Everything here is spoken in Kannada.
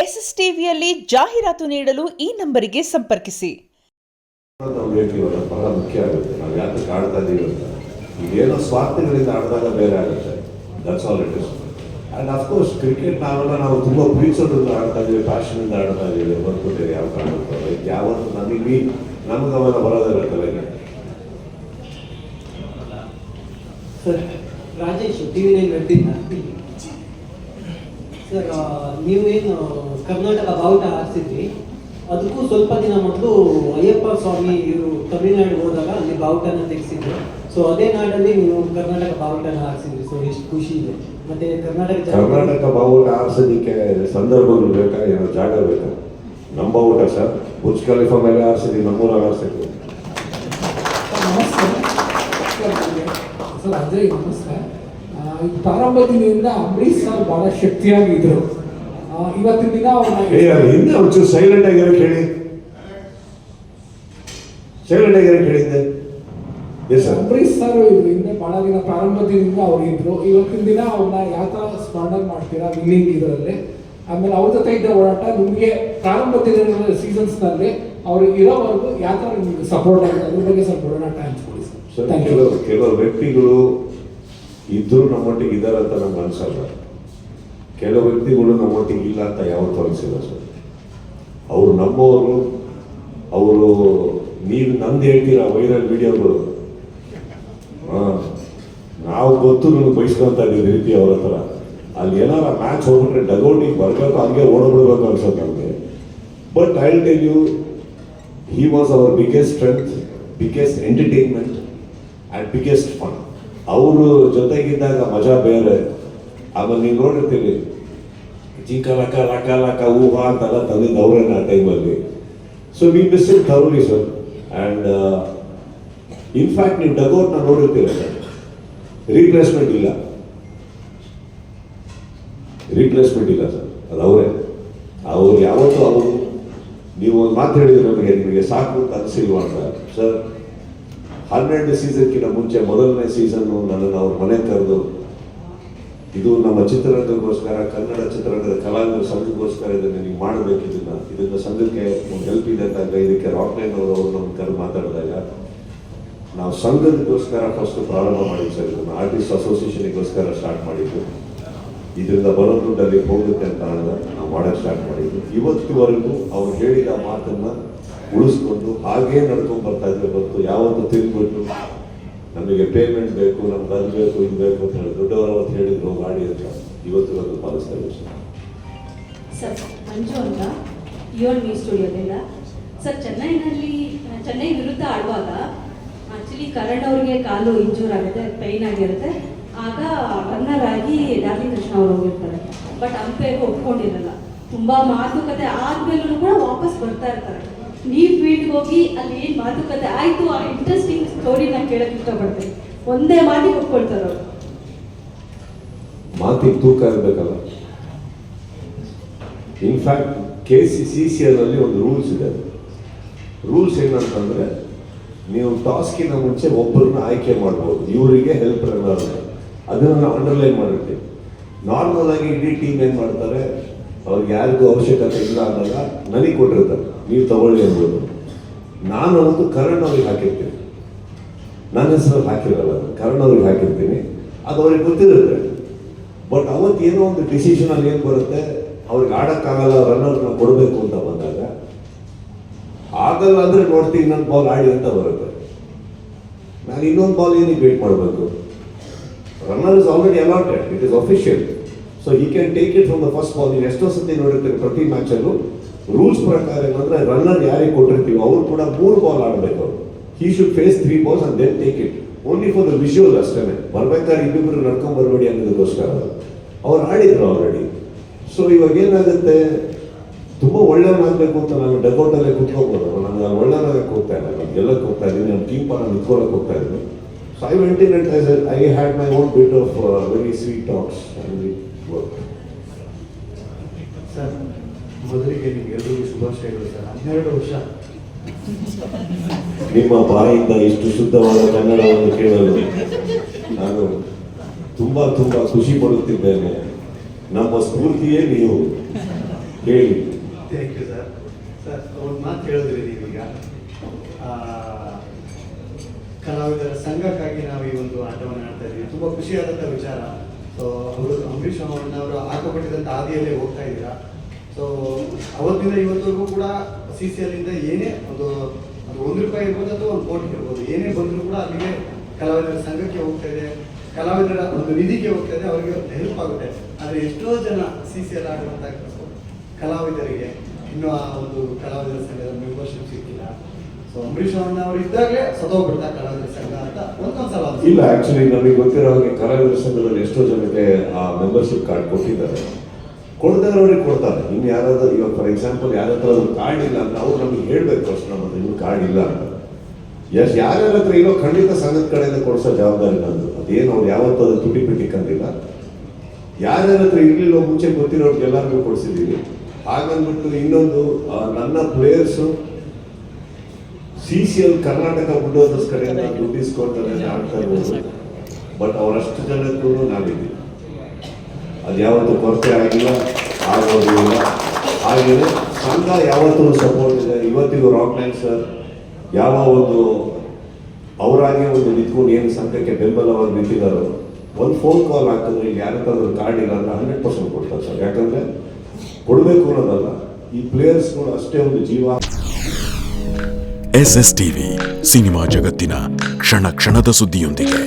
ಎಸ್ಎಸ್ ಟಿವಿಯಲ್ಲಿ ಜಾಹೀರಾತು ನೀಡಲು ಈ ನಂಬರಿಗೆ ಸಂಪರ್ಕಿಸಿ. ಬಹಳ ಮುಖ್ಯ ಆಗುತ್ತೆ. ನಾವು ಯಾಕೆ ಆಡ್ತಾ ಇದೀವಿ ಅಂತ ಇದೇನೋ ಸ್ವಾರ್ಥಗಳಿಂದ ಆಡಿದಾಗ ಬೇರೆ ಆಗುತ್ತೆ. That's all it is. And of course cricket ನಾವು ತುಂಬ ಪ್ರೀತಿಸೋದ್ರಿಂದ ಆಡ್ತಾ ಇದೀವಿ, ಪ್ಯಾಷನಿಂದ ಆಡ್ತಾ ಇದೀವಿ. ಬರ್ಕೊಟ್ಟಿರಿ ಯಾವ ಕಾರಣಕ್ಕೆ ಯಾವತ್ತು ನಮಗೆ ಅವೆಲ್ಲ ಬರೋದಿಲ್ಲ ತಲೆಗೆ. ಸರ್ ರಾಜೇಶ್ ಟಿವಿ9 ವೆಬ್ಬಿಂದ ಸರ್, ನೀವೇನು ಕರ್ನಾಟಕ ಬಾವುಟ ಹಾರಿಸಿದ್ರಿ, ಅದಕ್ಕೂ ಸ್ವಲ್ಪ ದಿನ ಮೊದಲು ಅಯ್ಯಪ್ಪ ಸ್ವಾಮಿ ಇವರು ತಮಿಳುನಾಡು ಹೋದಾಗ ಅಲ್ಲಿ ಬಾವುಟನ ತೆಗೆಸಿದ್ರು. ಸೊ ಅದೇ ನಾಡಲ್ಲಿ ನೀವು ಕರ್ನಾಟಕ ಬಾವುಟನ ಹಾರಿಸಿದ್ರಿ. ಸೊ ಎಷ್ಟು ಖುಷಿ ಇದೆ. ಮತ್ತೆ ಕರ್ನಾಟಕ ಬಾವುಟ ಹಾರಿಸೋದಕ್ಕೆ ಸಂದರ್ಭಗಳು ಬೇಕಾ, ಏನೋ ಜಾಗ ಬೇಕಾ? ನಮ್ಮ ಬಾವುಟ ಸರ್ ಬುರ್ಜ್ ಖಲೀಫಾ ಮೇಲೆ ಹಾರಿಸಿದ್ವಿ, ನಮ್ಮೂರಾಗ ಹಾರಿಸಿದ್ವಿ. ಸರ್ ಅಜಯ್ ನಮಸ್ಕಾರ. ಪ್ರಾರಂಭದಿಂದ ಅಂಬರೀಶ್ ಸರ್ ಬಹಳ ಶಕ್ತಿಯಾಗಿದ್ರು. ಇವತ್ತಿನ ದಿನ ಹಿಂದೆ ಒಂಚೂರು ಸೈಲೆಂಟ್ ಆಗಿರೋಕೆ ಹೇಳಿ, ಸೈಲೆಂಟ್ ಆಗಿರೋಕೆ ಹೇಳಿದ್ದೆ. ಅಂಬರೀಶ್ ಸರ್ ಹಿಂದೆ ಬಹಳ ದಿನ ಪ್ರಾರಂಭದಿಂದ ಅವ್ರು ಇದ್ರು. ಇವತ್ತಿನ ದಿನ ಅವ್ರನ್ನ ಯಾವ ತರ ಸ್ಮರಣೆ ಮಾಡ್ತೀರಾ ವಿನ್ನಿಂಗ್ ಇದರಲ್ಲಿ? ಆಮೇಲೆ ಅವ್ರ ಜೊತೆ ಇದ್ದ ಓಡಾಟ ನಿಮಗೆ ಪ್ರಾರಂಭದ ಸೀಸನ್ಸ್ ನಲ್ಲಿ ಅವ್ರು ಇರೋವರೆಗೂ ಯಾವ ತರ ನಿಮ್ಗೆ ಸಪೋರ್ಟ್ ಆಗಿದೆ, ಅದ್ರ ಬಗ್ಗೆ ಸ್ವಲ್ಪ ಓಡಾಟ ಹಂಚ್ಕೊಡಿ ಸರ್. ಕೆಲವು ವ್ಯಕ್ತಿಗಳು ಇದ್ರೂ ನಮ್ಮೊಟ್ಟಿಗೆ ಇದ್ದಾರೆ ಅಂತ ನಮ್ಗೆ ಅನ್ಸಲ್ಲ. ಕೆಲವು ವ್ಯಕ್ತಿಗಳು ನಮ್ಮೊಟ್ಟಿಗೆ ಇಲ್ಲ ಅಂತ ಯಾವತ್ತೂ ಅನಿಸಿಲ್ಲ ಸರ್. ಅವರು ನಮ್ಮವರು. ಅವರು ನೀವು ನಂದು ಹೇಳ್ತೀರಾ ವೈರಲ್ ವಿಡಿಯೋಗಳು, ನಾವು ಗೊತ್ತು ನನಗೆ ಬಯಸ್ಕೊಂತ ಇದ್ದೀವಿ ರೀತಿ ಅವ್ರ ಹತ್ರ. ಅಲ್ಲಿ ಏನಾರ ಮ್ಯಾಚ್ ಹೋಗ್ಬಿಟ್ರೆ ಡಗೌಟಿಗೆ ಬರಬೇಕು, ಹಂಗೆ ಓಡೋಗ್ಬಿಡ್ಬೇಕು ಅನ್ಸೋದು ನಮಗೆ. But I will tell you, he was our biggest strength, biggest entertainment and biggest fun. ಅವರು ಜೊತೆಗಿದ್ದಾಗ ಮಜಾ ಬೇರೆ. ಆಮೇಲೆ ನೀವು ನೋಡಿರ್ತೀವಿ ಚೀಕ ಲಕ ಲಕ ಲಕ ಊಹಾ ಅಂತೆಲ್ಲ ತಂದಿದ್ದು ಅವರೇನ ಆ ಟೈಮಲ್ಲಿ. So we miss it thoroughly sir. And in fact ನೀವು ಡಗೌಟ್ನ ನೋಡಿರ್ತೀರ, ರೀಪ್ಲೇಸ್ಮೆಂಟ್ ಇಲ್ಲ, ರೀಪ್ಲೇಸ್ಮೆಂಟ್ ಇಲ್ಲ ಸರ್. ಅದು ಅವರೇ. ಅವ್ರು ಯಾವತ್ತೂ ಅವರು ನೀವು ಒಂದು ಮಾತು ಹೇಳಿದ್ರೆ ನಿಮಗೆ ಸಾಕು ಅಂತ ಅನಿಸಿಲ್ವಾ ಅಂತ ಸರ್. 12 ಸೀಸನ್ಕಿಂತ ಮುಂಚೆ ಮೊದಲನೇ ಸೀಸನ್ನು ನನ್ನನ್ನು ಅವ್ರ ಮನೆ ಕರೆದು, ಇದು ನಮ್ಮ ಚಿತ್ರರಂಗಕ್ಕೋಸ್ಕರ, ಕನ್ನಡ ಚಿತ್ರರಂಗದ ಕಲಾವಿದರ ಸಂಘಕ್ಕೋಸ್ಕರ ಇದನ್ನು ನೀವು ಮಾಡಬೇಕು, ಇದನ್ನ ಸಂಘಕ್ಕೆ ಒಂದು ಹೆಲ್ಪ್ ಇದೆ ಅಂದಾಗ ಇದಕ್ಕೆ ರಾಕ್ಲೈನ್ ಅವರು ನಮ್ಗೆ ಕರೆದು ಮಾತಾಡಿದಾಗ ನಾವು ಸಂಘದಕ್ಕೋಸ್ಕರ ಫಸ್ಟ್ ಪ್ರಾರಂಭ ಮಾಡಿದ್ವಿ ಸರ್. ಇದನ್ನು ಆರ್ಟಿಸ್ಟ್ ಅಸೋಸಿಯೇಷನ್ಗೋಸ್ಕರ ಸ್ಟಾರ್ಟ್ ಮಾಡಿದ್ದು. ಇದರಿಂದ ಬರೋ ದುಡ್ಡಲ್ಲಿ ಹೋಗುತ್ತೆ ಅಂತ ನಾವು ಮಾಡೋಕ್ಕೆ ಸ್ಟಾರ್ಟ್ ಮಾಡಿದ್ದು. ಇವತ್ತಿವರೆಗೂ ಅವ್ರು ಹೇಳಿದ ಮಾತನ್ನು ಉಳಿಸ್ಕೊಂಡು ಹಾಗೇ ನಡ್ಕೊಂಡು ಬರ್ತಾ ಇದ್ರೆ ಹೊರತು ಯಾವತ್ತು ತಿರುಗ್ಬಿಟ್ಟು ನಮಗೆ ಪೇಮೆಂಟ್ ಬೇಕು, ನಮ್ಗೆ ಅದು ಬೇಕು, ಇದು ಬೇಕು ಅಂತ ಹೇಳಿ ದೊಡ್ಡವರು ಅವತ್ತು ಹೇಳಿದ್ರು ಗಾಡಿ ಅಂತ ಇವತ್ತು ಪಾಲಿಸ್ತಾ ಇದ್ದೀವಿ ಸರ್. ಮಂಜು ಅಂತ ಯುವನ್ ಸ್ಟುಡಿಯೋದಿಂದ ಸರ್. ಚೆನ್ನೈ ವಿರುದ್ಧ ಆಡುವಾಗ ಆಕ್ಚುಲಿ ಕರಣ್ ಅವ್ರಿಗೆ ಕಾಲು ಇಂಜೂರ್ ಆಗುತ್ತೆ, ಪೈನ್ ಆಗಿರುತ್ತೆ. ಆಗ ರನ್ನರ್ ಆಗಿ ಡಾರ್ಲಿಂಗ್ ಕೃಷ್ಣ ಅವರು ಹೋಗಿರ್ತಾರೆ. ಬಟ್ ಅಂಪೈರ್ ಒಪ್ಕೊಂಡಿರಲ್ಲ. ತುಂಬ ಮಾತುಕತೆ ಆದ್ಮೇಲೂ ಕೂಡ ವಾಪಸ್ ಬರ್ತಾ ಇರ್ತಾರೆ. ನೀವು ಫೀಲ್ಡ್ಗೆ ಹೋಗಿ ಅಲ್ಲಿ ಏನು ಮಾತುಕತೆ ಆಯಿತು, ಆ ಇಂಟ್ರೆಸ್ಟಿಂಗ್ ಸ್ಟೋರಿ ನಾನು ಕೇಳಕ್ಕೆ ಇಷ್ಟಪಡ್ತೀನಿ. ಒಂದೇ ಮಾತಿಗೆ ಒಪ್ಕೊಳ್ತಾರೆ ಅವರು. ಮಾತಿಗೆ ತೂಕ ಇರಬೇಕಲ್ಲ. ಇನ್ಫ್ಯಾಕ್ಟ್ KCCL ಅಲ್ಲಿ ಒಂದು ರೂಲ್ಸ್ ಇದೆ. ರೂಲ್ಸ್ ಏನಂತಂದ್ರೆ, ನೀವು ಟಾಸ್ಕಿನ ಮುಂಚೆ ಒಬ್ಬರನ್ನ ಆಯ್ಕೆ ಮಾಡ್ಬೋದು, ಇವರಿಗೆ ಹೆಲ್ಪ್ ರನ್ನರ್. ಅದನ್ನು ನಾವು ಅಂಡರ್ಲೈನ್ ಮಾಡಿರ್ತೀವಿ. ನಾರ್ಮಲ್ ಆಗಿ ಇಡೀ ಟೀಮ್ ಏನು ಮಾಡ್ತಾರೆ, ಅವ್ರಿಗೆ ಯಾರಿಗೂ ಅವಶ್ಯಕತೆ ಇಲ್ಲ ಅಂದಾಗ ನನಗೆ ಕೊಟ್ಟಿರ್ತಾರೆ, ನೀವು ತಗೊಳ್ಳಿ ಅನ್ಬೋದು. ನಾನು ಅವತ್ತು ಕರಣ್ ಅವ್ರಿಗೆ ಹಾಕಿರ್ತೀನಿ, ನನ್ನ ಹೆಸರಲ್ಲಿ ಹಾಕಿರಲ್ಲ, ಕರಣ್ ಅವ್ರಿಗೆ ಹಾಕಿರ್ತೀನಿ. ಅದು ಅವ್ರಿಗೆ ಗೊತ್ತಿರುತ್ತೆ. ಬಟ್ ಅವತ್ತು ಏನೋ ಒಂದು ಡಿಸಿಷನ್ ಅಲ್ಲಿ ಏನು ಬರುತ್ತೆ, ಅವ್ರಿಗೆ ಆಡೋಕ್ಕಾಗಲ್ಲ, ರನ್ನರ್ನ ಕೊಡಬೇಕು ಅಂತ ಬಂದಾಗ ಆಗಲ್ಲ ಅಂದರೆ ನೋಡ್ತೀನಿ ಇನ್ನೊಂದು ಬಾಲ್ ಆಡಿ ಅಂತ ಬರುತ್ತೆ. ನಾನು ಇನ್ನೊಂದು ಬಾಲ್ ಏನಕ್ಕೆ ವೇಟ್ ಮಾಡಬೇಕು? Runner is already allotted, it is official. So he can take it from the first ball. ನೀವು ಎಷ್ಟೋ ಸತಿ ನೋಡಿರ್ತೀರಿ ಪ್ರತಿ ಮ್ಯಾಚಲ್ಲೂ ರೂಲ್ಸ್ ಪ್ರಕಾರ ಏನಂದ್ರೆ, ರನ್ನರ್ ಯಾರಿಗೆ ಕೊಟ್ಟಿರ್ತೀವಿ ಅವರು ಕೂಡ 3 ಬಾಲ್ ಆಡಬೇಕು. ಅವರು he should face 3 balls and then take it. Only for the visual ಅಷ್ಟೇ. ಬರ್ಬೇಕಾದ್ರೆ ಇನ್ನಿಬ್ಬರು ನಡ್ಕೊಂಡ್ ಬರಬೇಡಿ ಅನ್ನೋದಕ್ಕೋಸ್ಕರ ಅವ್ರು ಆಡಿದ್ರು ಆಲ್ರೆಡಿ. ಸೊ ಇವಾಗ ಏನಾಗುತ್ತೆ, ತುಂಬ ಒಳ್ಳೆಯವನಾಗಬೇಕು ಅಂತ ನಾನು ಡಗೌಟಲ್ಲೇ ಕುತ್ಕೋಬೋದು. ನಾನು ಒಳ್ಳೆಯವನಾಗಕ್ಕೆ ಹೋಗ್ತಾ ಇಲ್ಲ, ನಾನು ಗೆಲ್ಲಕ್ಕೆ ಹೋಗ್ತಾ ಇದ್ದೀನಿ, ನಾನು ಟೀಮ್ ಪರ ನಿಂತ್ಕೊಳ್ಳೋಕೆ ಹೋಗ್ತಾ ಇದ್ದೀನಿ. So I went in and I had my own bit of very sweet talks and we work. Sir, ಮೊದಲಿಗೆ ನಿಮ್ಗೆ ಎಲ್ಲರಿಗೂ ಶುಭಾಶಯಗಳು ಸರ್. 12 ವರ್ಷ ನಿಮ್ಮ ಬಾಯಿಂದ ಇಷ್ಟು ಶುದ್ಧವಾದ ಕನ್ನಡವನ್ನು ಕೇಳಲು ನಾನು ತುಂಬ ತುಂಬ ಖುಷಿ ಪಡುತ್ತಿದ್ದೇನೆ. ನಮ್ಮ ಸ್ಫೂರ್ತಿಯೇ ನೀವು. ಹೇಳಿ. Thank you sir. ಸರ್ ಒಂದು ಮಾತು ಹೇಳಿದ್ರಿ ನೀವೀಗ, ಕಲಾವಿದರ ಸಂಘಕ್ಕಾಗಿ ನಾವು ಈ ಒಂದು ಆಟವನ್ನು ಆಡ್ತಾ ಇದ್ದೀವಿ. ತುಂಬ ಖುಷಿಯಾದಂಥ ವಿಚಾರ. ಸೊ ಅವರು ಅಂಬರೀಷ್ ಅವರು ಹಾಕಿಕೊಟ್ಟಿದ್ದಂಥ ಹಾದಿಯಲ್ಲೇ ಹೋಗ್ತಾ ಇದ್ದೀರಾ. ಸೊ ಅವತ್ತಿಂದ ಇವತ್ತವರೆಗೂ ಕೂಡ CCLನಿಂದ ಏನೇ ಒಂದು ₹1 ಇರ್ಬೋದು ಅಥವಾ 1 ಕೋಟಿ ಇರ್ಬೋದು, ಏನೇ ಬಂದರೂ ಕೂಡ ಅಲ್ಲಿಗೆ ಕಲಾವಿದರ ಸಂಘಕ್ಕೆ ಹೋಗ್ತಾ ಇದೆ, ಕಲಾವಿದರ ಒಂದು ನಿಧಿಗೆ ಹೋಗ್ತಾ ಇದೆ, ಅವರಿಗೆ ಹೆಲ್ಪ್ ಆಗುತ್ತೆ. ಆದರೆ ಎಷ್ಟೋ ಜನ CCL ಆಡುವಂಥ ಕಲಾವಿದರಿಗೆ ಇನ್ನೂ ಆ ಒಂದು ಕಲಾವಿದರ ಸಂಘದ ಮೆಂಬರ್ಶಿಪ್ ಸಿಕ್ಕಿಲ್ಲ. ಸೊ ಅಂಬರೀಷ್ ಅವರು ಇದ್ದಾಗಲೇ ಸತ್ತೋಗ್ಬಿಡ್ತಾ ಕಲಾವಿದರ ಸಂಘ ಅಂತ ಒಂದೊಂದ್ಸಲ ಇಲ್ಲ, ಆಕ್ಚುಲಿ ನಮಗೆ ಗೊತ್ತಿರೋ ಹಾಗೆ ಕಲಾವಿದರ ಸಂಘದಲ್ಲಿ ಎಷ್ಟೋ ಜನಕ್ಕೆ ಆ ಮೆಂಬರ್ಶಿಪ್ ಕಾರ್ಡ್ ಕೊಟ್ಟಿದ್ದಾರೆ. ಕೊಡ್ದವ್ರಿಗೆ ಕೊಡ್ತಾರೆ. ಇನ್ನು ಯಾರಾದ್ರೂ ಇವಾಗ ಫಾರ್ ಎಕ್ಸಾಂಪಲ್ ಯಾರ ಹತ್ರ ಒಂದು ಕಾರ್ಡ್ ಇಲ್ಲ ಅಂತ ಅವ್ರು ನಮಗೆ ಹೇಳ್ಬೇಕು ಫಸ್ಟ್, ನಮ್ಮ ಹತ್ರ ಇನ್ನೂ ಕಾರ್ಡ್ ಇಲ್ಲ ಅಂತ. ಯಾರ್ಯಾರ ಹತ್ರ ಇರೋ ಖಂಡಿತ ಸಂಘದ ಕಡೆಯಿಂದ ಕೊಡಿಸೋ ಜವಾಬ್ದಾರಿ ನಂದು. ಅದೇನು ಅವ್ರು ಯಾವತ್ತೂ ಅದು ತುಟಿ ಪಿಟ್ಟಿಕ್ಕಂದಿಲ್ಲ. ಯಾರ್ಯಾರ ಹತ್ರ ಇರಲಿಲ್ಲ ಮುಂಚೆ ಗೊತ್ತಿರೋರ್ಗೆ ಎಲ್ಲರಿಗೂ ಕೊಡಿಸಿದ್ದೀವಿ. ಹಾಗಂದ್ಬಿಟ್ಟು ಇನ್ನೊಂದು ನನ್ನ ಪ್ಲೇಯರ್ಸು CCL ಕರ್ನಾಟಕ ಬುಲ್ಡೋಸರ್ಸ್ ಕಡೆಯಿಂದ ದುಡ್ಡು ಇಸ್ಕೊಳ್ತಾರೆ ಅಂತ ಆಡ್ತಾ ಇರ್ಬೋದು. ಬಟ್ ಅವರಷ್ಟು ಜನಕ್ಕೂ ನಾವಿದ್ದೀವಿ. ಅದು ಯಾವತ್ತೂ ಕೊರತೆ ಆಗಿಲ್ಲ, ಆಗೋದು ಇಲ್ಲ. ಹಾಗೆಯೇ ಸಂಘ ಯಾವತ್ತೂ ಸಪೋರ್ಟ್ ಇದೆ. ಇವತ್ತಿಗೂ ರಾಕ್ ಲೈನ್ ಸರ್ ಯಾವ ಒಂದು ಅವರಾಗೆ ಒಂದು ನಿಂತ್ಕೊಂಡು ಏನು ಸಂಘಕ್ಕೆ ಬೆಂಬಲವಾಗಿ ನಿಂತಿದ್ದಾರೋ, ಒಂದು ಫೋನ್ ಕಾಲ್ ಹಾಕಿದ್ರೆ ಇಲ್ಲಿ ಯಾರಕ್ಕಾದ್ರೂ ಕಾರ್ಡ್ ಇಲ್ಲ ಅಂದ್ರೆ 100% ಕೊಡ್ತಾರೆ ಸರ್. ಯಾಕಂದರೆ ಕೊಡಬೇಕು ಅನ್ನೋದಲ್ಲ, ಈ ಪ್ಲೇಯರ್ಸ್ಗಳು ಅಷ್ಟೇ ಒಂದು ಜೀವ. SSTV ಸಿನಿಮಾ ಜಗತ್ತಿನ ಕ್ಷಣ ಕ್ಷಣದ ಸುದ್ದಿಯೊಂದಿಗೆ.